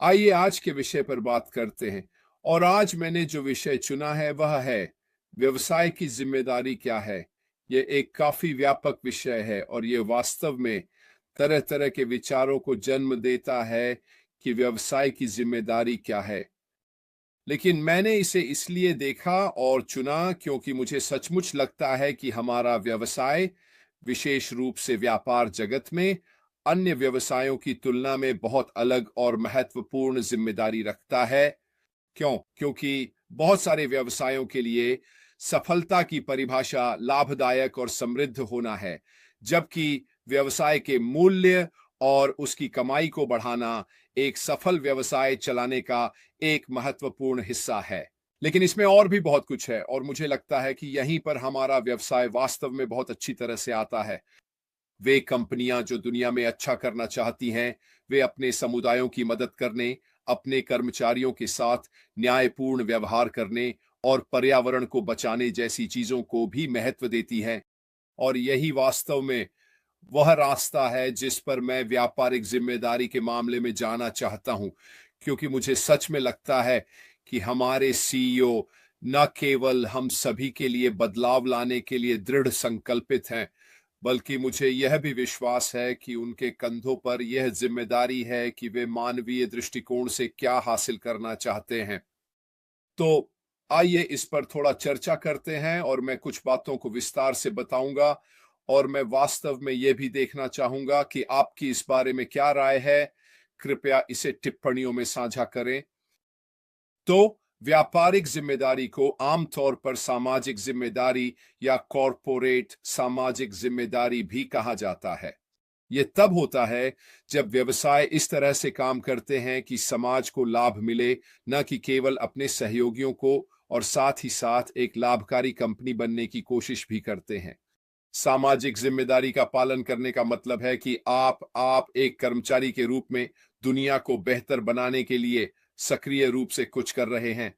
आइए आज के विषय पर बात करते हैं। और आज मैंने जो विषय चुना है वह है व्यवसाय की जिम्मेदारी क्या है। यह एक काफी व्यापक विषय है और यह वास्तव में तरह तरह के विचारों को जन्म देता है कि व्यवसाय की जिम्मेदारी क्या है। लेकिन मैंने इसे इसलिए देखा और चुना क्योंकि मुझे सचमुच लगता है कि हमारा व्यवसाय, विशेष रूप से व्यापार जगत में, अन्य व्यवसायों की तुलना में बहुत अलग और महत्वपूर्ण जिम्मेदारी रखता है। क्योंकि बहुत सारे व्यवसायों के लिए सफलता की परिभाषा लाभदायक और समृद्ध होना है, जबकि व्यवसाय के मूल्य और उसकी कमाई को बढ़ाना एक सफल व्यवसाय चलाने का एक महत्वपूर्ण हिस्सा है। लेकिन इसमें और भी बहुत कुछ है और मुझे लगता है कि यहीं पर हमारा व्यवसाय वास्तव में बहुत अच्छी तरह से आता है। वे कंपनियां जो दुनिया में अच्छा करना चाहती हैं, वे अपने समुदायों की मदद करने, अपने कर्मचारियों के साथ न्यायपूर्ण व्यवहार करने और पर्यावरण को बचाने जैसी चीजों को भी महत्व देती हैं। और यही वास्तव में वह रास्ता है जिस पर मैं व्यापारिक जिम्मेदारी के मामले में जाना चाहता हूं, क्योंकि मुझे सच में लगता है कि हमारे सीईओ न केवल हम सभी के लिए बदलाव लाने के लिए दृढ़ संकल्पित हैं, बल्कि मुझे यह भी विश्वास है कि उनके कंधों पर यह जिम्मेदारी है कि वे मानवीय दृष्टिकोण से क्या हासिल करना चाहते हैं। तो आइए इस पर थोड़ा चर्चा करते हैं और मैं कुछ बातों को विस्तार से बताऊंगा और मैं वास्तव में यह भी देखना चाहूंगा कि आपकी इस बारे में क्या राय है। कृपया इसे टिप्पणियों में साझा करें। तो व्यापारिक जिम्मेदारी को आमतौर पर सामाजिक जिम्मेदारी या कॉरपोरेट सामाजिक जिम्मेदारी भी कहा जाता है। यह तब होता है जब व्यवसाय इस तरह से काम करते हैं कि समाज को लाभ मिले, न कि केवल अपने सहयोगियों को, और साथ ही साथ एक लाभकारी कंपनी बनने की कोशिश भी करते हैं। सामाजिक जिम्मेदारी का पालन करने का मतलब है कि आप एक कर्मचारी के रूप में दुनिया को बेहतर बनाने के लिए सक्रिय रूप से कुछ कर रहे हैं।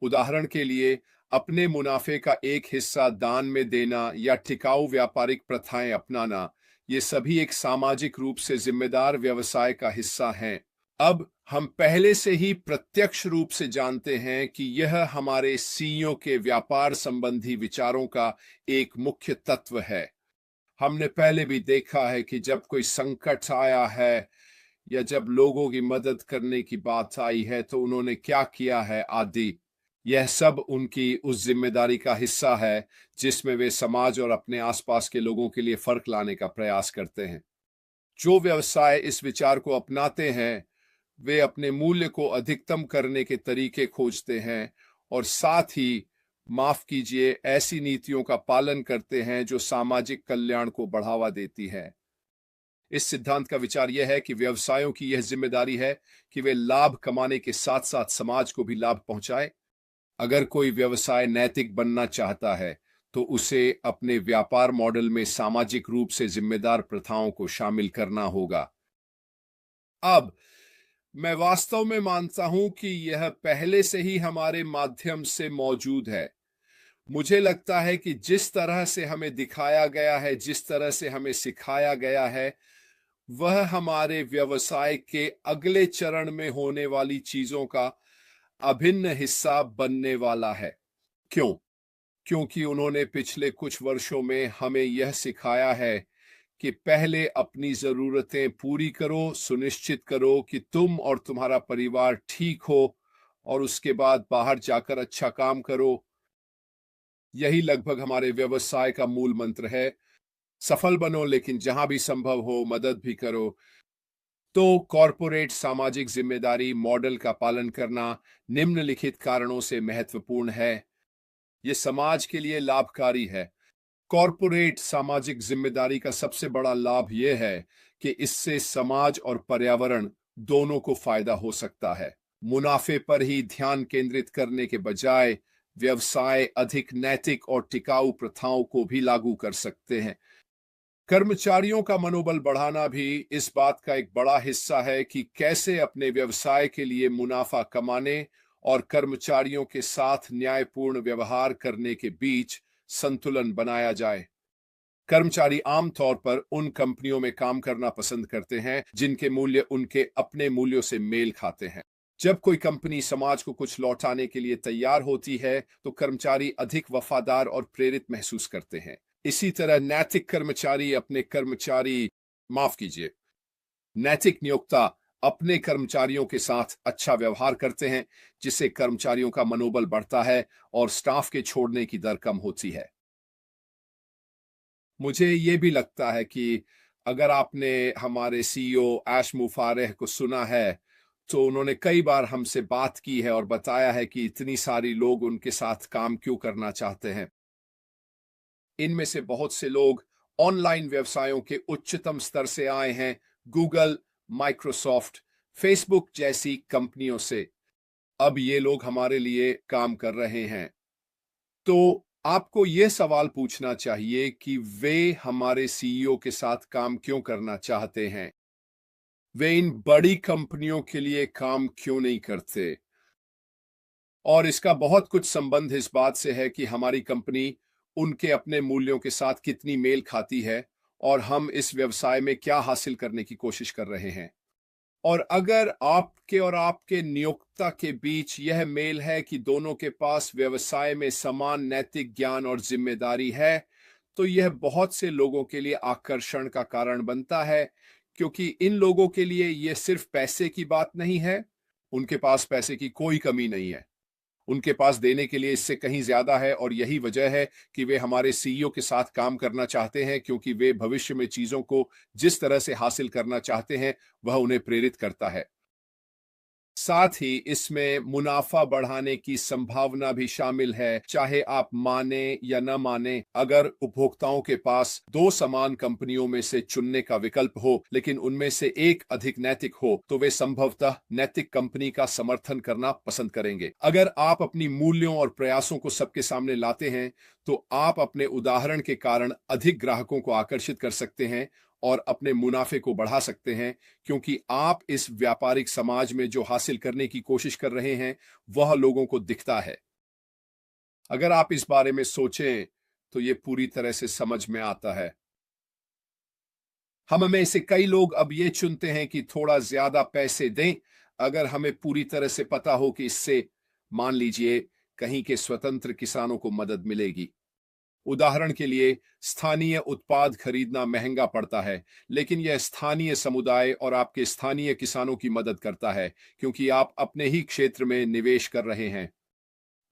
उदाहरण के लिए, अपने मुनाफे का एक हिस्सा दान में देना या टिकाऊ व्यापारिक प्रथाएं अपनाना, ये सभी एक सामाजिक रूप से जिम्मेदार व्यवसाय का हिस्सा हैं। अब हम पहले से ही प्रत्यक्ष रूप से जानते हैं कि यह हमारे सीईओ के व्यापार संबंधी विचारों का एक मुख्य तत्व है। हमने पहले भी देखा है कि जब कोई संकट आया है या जब लोगों की मदद करने की बात आई है तो उन्होंने क्या किया है आदि। यह सब उनकी उस जिम्मेदारी का हिस्सा है जिसमें वे समाज और अपने आसपास के लोगों के लिए फर्क लाने का प्रयास करते हैं। जो व्यवसाय इस विचार को अपनाते हैं, वे अपने मूल्य को अधिकतम करने के तरीके खोजते हैं और साथ ही, माफ कीजिए, ऐसी नीतियों का पालन करते हैं जो सामाजिक कल्याण को बढ़ावा देती है। इस सिद्धांत का विचार यह है कि व्यवसायों की यह जिम्मेदारी है कि वे लाभ कमाने के साथ साथ समाज को भी लाभ पहुंचाए। अगर कोई व्यवसाय नैतिक बनना चाहता है तो उसे अपने व्यापार मॉडल में सामाजिक रूप से जिम्मेदार प्रथाओं को शामिल करना होगा। अब मैं वास्तव में मानता हूं कि यह पहले से ही हमारे माध्यम से मौजूद है। मुझे लगता है कि जिस तरह से हमें दिखाया गया है, जिस तरह से हमें सिखाया गया है, वह हमारे व्यवसाय के अगले चरण में होने वाली चीजों का अभिन्न हिस्सा बनने वाला है। क्यों? क्योंकि उन्होंने पिछले कुछ वर्षों में हमें यह सिखाया है कि पहले अपनी जरूरतें पूरी करो, सुनिश्चित करो कि तुम और तुम्हारा परिवार ठीक हो, और उसके बाद बाहर जाकर अच्छा काम करो। यही लगभग हमारे व्यवसाय का मूल मंत्र है। सफल बनो, लेकिन जहां भी संभव हो मदद भी करो। तो कॉरपोरेट सामाजिक जिम्मेदारी मॉडल का पालन करना निम्नलिखित कारणों से महत्वपूर्ण है। यह समाज के लिए लाभकारी है। कॉरपोरेट सामाजिक जिम्मेदारी का सबसे बड़ा लाभ यह है कि इससे समाज और पर्यावरण दोनों को फायदा हो सकता है। मुनाफे पर ही ध्यान केंद्रित करने के बजाय व्यवसाय अधिक नैतिक और टिकाऊ प्रथाओं को भी लागू कर सकते हैं। कर्मचारियों का मनोबल बढ़ाना भी इस बात का एक बड़ा हिस्सा है कि कैसे अपने व्यवसाय के लिए मुनाफा कमाने और कर्मचारियों के साथ न्यायपूर्ण व्यवहार करने के बीच संतुलन बनाया जाए। कर्मचारी आमतौर पर उन कंपनियों में काम करना पसंद करते हैं जिनके मूल्य उनके अपने मूल्यों से मेल खाते हैं। जब कोई कंपनी समाज को कुछ लौटाने के लिए तैयार होती है तो कर्मचारी अधिक वफादार और प्रेरित महसूस करते हैं। इसी तरह नैतिक नियोक्ता अपने कर्मचारियों के साथ अच्छा व्यवहार करते हैं, जिससे कर्मचारियों का मनोबल बढ़ता है और स्टाफ के छोड़ने की दर कम होती है। मुझे ये भी लगता है कि अगर आपने हमारे सीईओ ऐश मुफारेह को सुना है, तो उन्होंने कई बार हमसे बात की है और बताया है कि इतनी सारी लोग उनके साथ काम क्यों करना चाहते हैं। इनमें से बहुत से लोग ऑनलाइन व्यवसायों के उच्चतम स्तर से आए हैं, गूगल, माइक्रोसॉफ्ट, फेसबुक जैसी कंपनियों से। अब ये लोग हमारे लिए काम कर रहे हैं। तो आपको यह सवाल पूछना चाहिए कि वे हमारे सीईओ के साथ काम क्यों करना चाहते हैं। वे इन बड़ी कंपनियों के लिए काम क्यों नहीं करते। और इसका बहुत कुछ संबंध इस बात से है कि हमारी कंपनी उनके अपने मूल्यों के साथ कितनी मेल खाती है और हम इस व्यवसाय में क्या हासिल करने की कोशिश कर रहे हैं। और अगर आपके और आपके नियोक्ता के बीच यह मेल है कि दोनों के पास व्यवसाय में समान नैतिक ज्ञान और जिम्मेदारी है, तो यह बहुत से लोगों के लिए आकर्षण का कारण बनता है, क्योंकि इन लोगों के लिए यह सिर्फ पैसे की बात नहीं है। उनके पास पैसे की कोई कमी नहीं है, उनके पास देने के लिए इससे कहीं ज्यादा है, और यही वजह है कि वे हमारे सीईओ के साथ काम करना चाहते हैं, क्योंकि वे भविष्य में चीजों को जिस तरह से हासिल करना चाहते हैं वह उन्हें प्रेरित करता है। साथ ही इसमें मुनाफा बढ़ाने की संभावना भी शामिल है। चाहे आप माने या न माने, अगर उपभोक्ताओं के पास दो समान कंपनियों में से चुनने का विकल्प हो, लेकिन उनमें से एक अधिक नैतिक हो, तो वे संभवतः नैतिक कंपनी का समर्थन करना पसंद करेंगे। अगर आप अपनी मूल्यों और प्रयासों को सबके सामने लाते हैं, तो आप अपने उदाहरण के कारण अधिक ग्राहकों को आकर्षित कर सकते हैं और अपने मुनाफे को बढ़ा सकते हैं, क्योंकि आप इस व्यापारिक समाज में जो हासिल करने की कोशिश कर रहे हैं वह लोगों को दिखता है। अगर आप इस बारे में सोचें तो ये पूरी तरह से समझ में आता है। हम में से कई लोग अब ये चुनते हैं कि थोड़ा ज्यादा पैसे दें अगर हमें पूरी तरह से पता हो कि इससे, मान लीजिए, कहीं के स्वतंत्र किसानों को मदद मिलेगी। उदाहरण के लिए, स्थानीय उत्पाद खरीदना महंगा पड़ता है, लेकिन यह स्थानीय समुदाय और आपके स्थानीय किसानों की मदद करता है, क्योंकि आप अपने ही क्षेत्र में निवेश कर रहे हैं।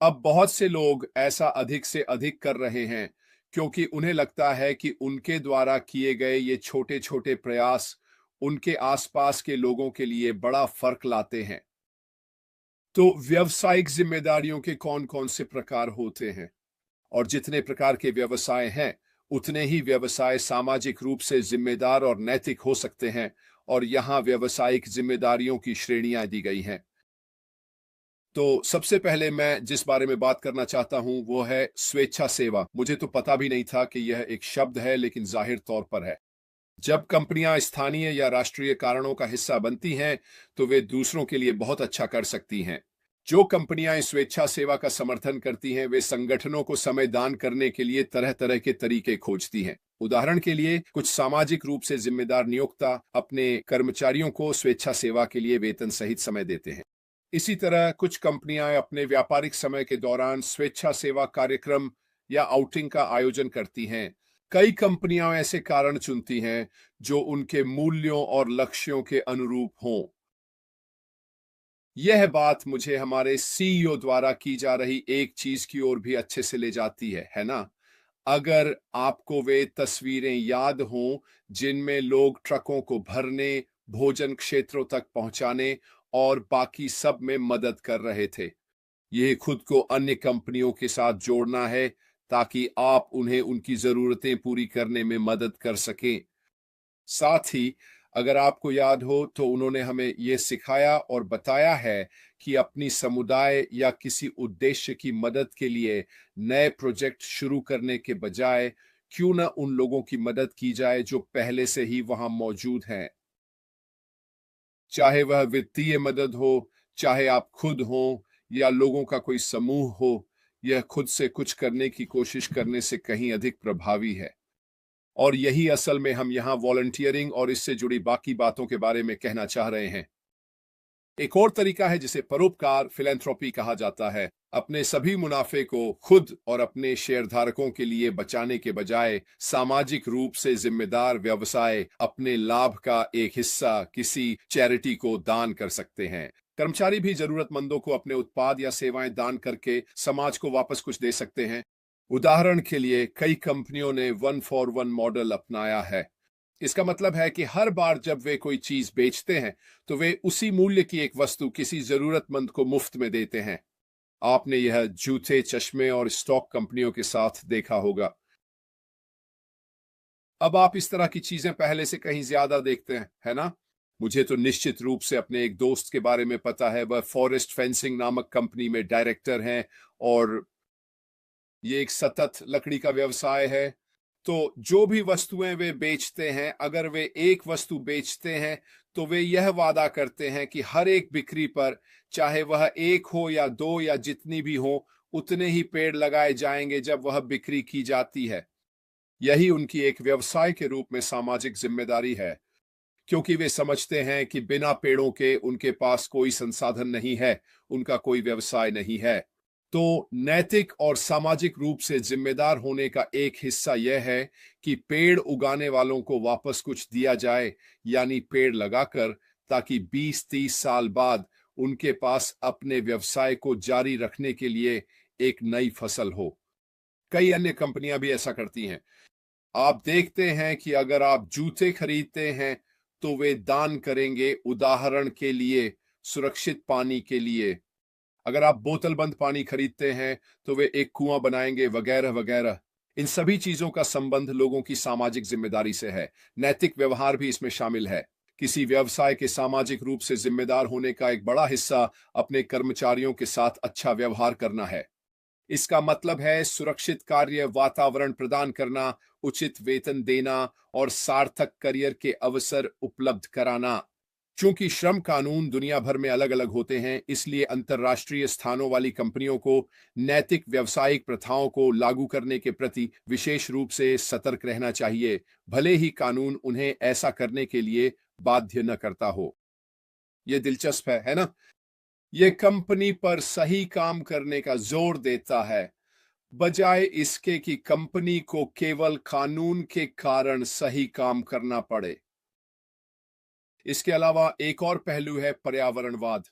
अब बहुत से लोग ऐसा अधिक से अधिक कर रहे हैं, क्योंकि उन्हें लगता है कि उनके द्वारा किए गए ये छोटे छोटे प्रयास उनके आसपास के लोगों के लिए बड़ा फर्क लाते हैं। तो व्यावसायिक जिम्मेदारियों के कौन कौन से प्रकार होते हैं? और जितने प्रकार के व्यवसाय हैं, उतने ही व्यवसाय सामाजिक रूप से जिम्मेदार और नैतिक हो सकते हैं, और यहां व्यावसायिक जिम्मेदारियों की श्रेणियां दी गई हैं। तो सबसे पहले मैं जिस बारे में बात करना चाहता हूं वो है स्वेच्छा सेवा। मुझे तो पता भी नहीं था कि यह एक शब्द है, लेकिन जाहिर तौर पर है। जब कंपनियां स्थानीय या राष्ट्रीय कारणों का हिस्सा बनती हैं, तो वे दूसरों के लिए बहुत अच्छा कर सकती हैं। जो कंपनियां इस स्वेच्छा सेवा का समर्थन करती हैं, वे संगठनों को समय दान करने के लिए तरह तरह के तरीके खोजती हैं। उदाहरण के लिए, कुछ सामाजिक रूप से जिम्मेदार नियोक्ता अपने कर्मचारियों को स्वेच्छा सेवा के लिए वेतन सहित समय देते हैं। इसी तरह कुछ कंपनियां अपने व्यापारिक समय के दौरान स्वेच्छा सेवा कार्यक्रम या आउटिंग का आयोजन करती हैं। कई कंपनियां ऐसे कारण चुनती हैं जो उनके मूल्यों और लक्ष्यों के अनुरूप हों। यह बात मुझे हमारे सीईओ द्वारा की जा रही एक चीज की ओर भी अच्छे से ले जाती है ना? अगर आपको वे तस्वीरें याद हों जिनमें लोग ट्रकों को भरने, भोजन क्षेत्रों तक पहुंचाने और बाकी सब में मदद कर रहे थे। यह खुद को अन्य कंपनियों के साथ जोड़ना है, ताकि आप उन्हें उनकी जरूरतें पूरी करने में मदद कर सकें। साथ ही, अगर आपको याद हो, तो उन्होंने हमें यह सिखाया और बताया है कि अपनी समुदाय या किसी उद्देश्य की मदद के लिए नए प्रोजेक्ट शुरू करने के बजाय क्यों न उन लोगों की मदद की जाए जो पहले से ही वहां मौजूद हैं। चाहे वह वित्तीय मदद हो, चाहे आप खुद हो, या लोगों का कोई समूह हो, यह खुद से कुछ करने की कोशिश करने से कहीं अधिक प्रभावी है। और यही असल में हम यहाँ वॉलंटियरिंग और इससे जुड़ी बाकी बातों के बारे में कहना चाह रहे हैं। एक और तरीका है जिसे परोपकार फिलैंथ्रोपी कहा जाता है। अपने सभी मुनाफे को खुद और अपने शेयरधारकों के लिए बचाने के बजाय सामाजिक रूप से जिम्मेदार व्यवसाय अपने लाभ का एक हिस्सा किसी चैरिटी को दान कर सकते हैं। कर्मचारी भी जरूरतमंदों को अपने उत्पाद या सेवाएं दान करके समाज को वापस कुछ दे सकते हैं। उदाहरण के लिए कई कंपनियों ने 1 for 1 मॉडल अपनाया है। इसका मतलब है कि हर बार जब वे कोई चीज बेचते हैं तो वे उसी मूल्य की एक वस्तु किसी जरूरतमंद को मुफ्त में देते हैं। आपने यह जूते, चश्मे और स्टॉक कंपनियों के साथ देखा होगा। अब आप इस तरह की चीजें पहले से कहीं ज्यादा देखते हैं, है ना? मुझे तो निश्चित रूप से अपने एक दोस्त के बारे में पता है। वह फॉरेस्ट फेंसिंग नामक कंपनी में डायरेक्टर हैं और ये एक सतत लकड़ी का व्यवसाय है। तो जो भी वस्तुएं वे बेचते हैं, अगर वे एक वस्तु बेचते हैं तो वे यह वादा करते हैं कि हर एक बिक्री पर, चाहे वह एक हो या दो या जितनी भी हो, उतने ही पेड़ लगाए जाएंगे जब वह बिक्री की जाती है। यही उनकी एक व्यवसाय के रूप में सामाजिक जिम्मेदारी है, क्योंकि वे समझते हैं कि बिना पेड़ों के उनके पास कोई संसाधन नहीं है, उनका कोई व्यवसाय नहीं है। तो नैतिक और सामाजिक रूप से जिम्मेदार होने का एक हिस्सा यह है कि पेड़ उगाने वालों को वापस कुछ दिया जाए, यानी पेड़ लगाकर, ताकि 20-30 साल बाद उनके पास अपने व्यवसाय को जारी रखने के लिए एक नई फसल हो। कई अन्य कंपनियां भी ऐसा करती हैं। आप देखते हैं कि अगर आप जूते खरीदते हैं तो वे दान करेंगे, उदाहरण के लिए सुरक्षित पानी के लिए। अगर आप बोतल बंद पानी खरीदते हैं तो वे एक कुआं बनाएंगे, वगैरह वगैरह। इन सभी चीजों का संबंध लोगों की सामाजिक जिम्मेदारी से है। नैतिक व्यवहार भी इसमें शामिल है। किसी व्यवसाय के सामाजिक रूप से जिम्मेदार होने का एक बड़ा हिस्सा अपने कर्मचारियों के साथ अच्छा व्यवहार करना है। इसका मतलब है सुरक्षित कार्य वातावरण प्रदान करना, उचित वेतन देना और सार्थक करियर के अवसर उपलब्ध कराना। चूंकि श्रम कानून दुनिया भर में अलग अलग होते हैं, इसलिए अंतर्राष्ट्रीय स्थानों वाली कंपनियों को नैतिक व्यावसायिक प्रथाओं को लागू करने के प्रति विशेष रूप से सतर्क रहना चाहिए, भले ही कानून उन्हें ऐसा करने के लिए बाध्य न करता हो। यह दिलचस्प है ना? यह कंपनी पर सही काम करने का जोर देता है, बजाय इसके कि कंपनी को केवल कानून के कारण सही काम करना पड़े। इसके अलावा एक और पहलू है पर्यावरणवाद।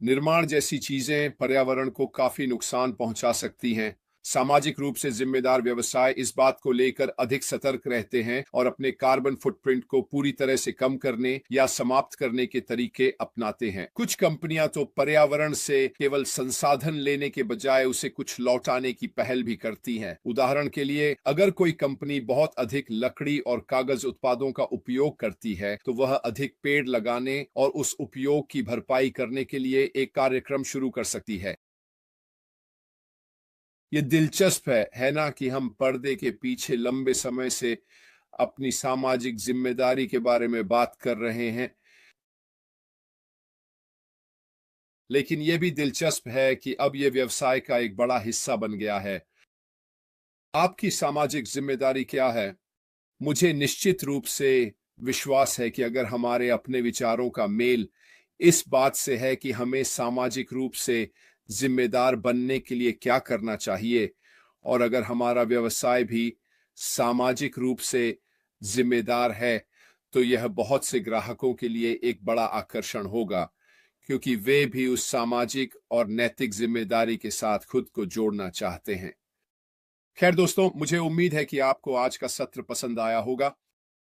निर्माण जैसी चीजें पर्यावरण को काफी नुकसान पहुंचा सकती हैं। सामाजिक रूप से जिम्मेदार व्यवसाय इस बात को लेकर अधिक सतर्क रहते हैं और अपने कार्बन फुटप्रिंट को पूरी तरह से कम करने या समाप्त करने के तरीके अपनाते हैं। कुछ कंपनियां तो पर्यावरण से केवल संसाधन लेने के बजाय उसे कुछ लौटाने की पहल भी करती हैं। उदाहरण के लिए, अगर कोई कंपनी बहुत अधिक लकड़ी और कागज उत्पादों का उपयोग करती है तो वह अधिक पेड़ लगाने और उस उपयोग की भरपाई करने के लिए एक कार्यक्रम शुरू कर सकती है। ये दिलचस्प है ना, कि हम पर्दे के पीछे लंबे समय से अपनी सामाजिक जिम्मेदारी के बारे में बात कर रहे हैं, लेकिन यह भी दिलचस्प है कि अब यह व्यवसाय का एक बड़ा हिस्सा बन गया है। आपकी सामाजिक जिम्मेदारी क्या है? मुझे निश्चित रूप से विश्वास है कि अगर हमारे अपने विचारों का मेल इस बात से है कि हमें सामाजिक रूप से जिम्मेदार बनने के लिए क्या करना चाहिए, और अगर हमारा व्यवसाय भी सामाजिक रूप से जिम्मेदार है, तो यह बहुत से ग्राहकों के लिए एक बड़ा आकर्षण होगा, क्योंकि वे भी उस सामाजिक और नैतिक जिम्मेदारी के साथ खुद को जोड़ना चाहते हैं। खैर दोस्तों, मुझे उम्मीद है कि आपको आज का सत्र पसंद आया होगा।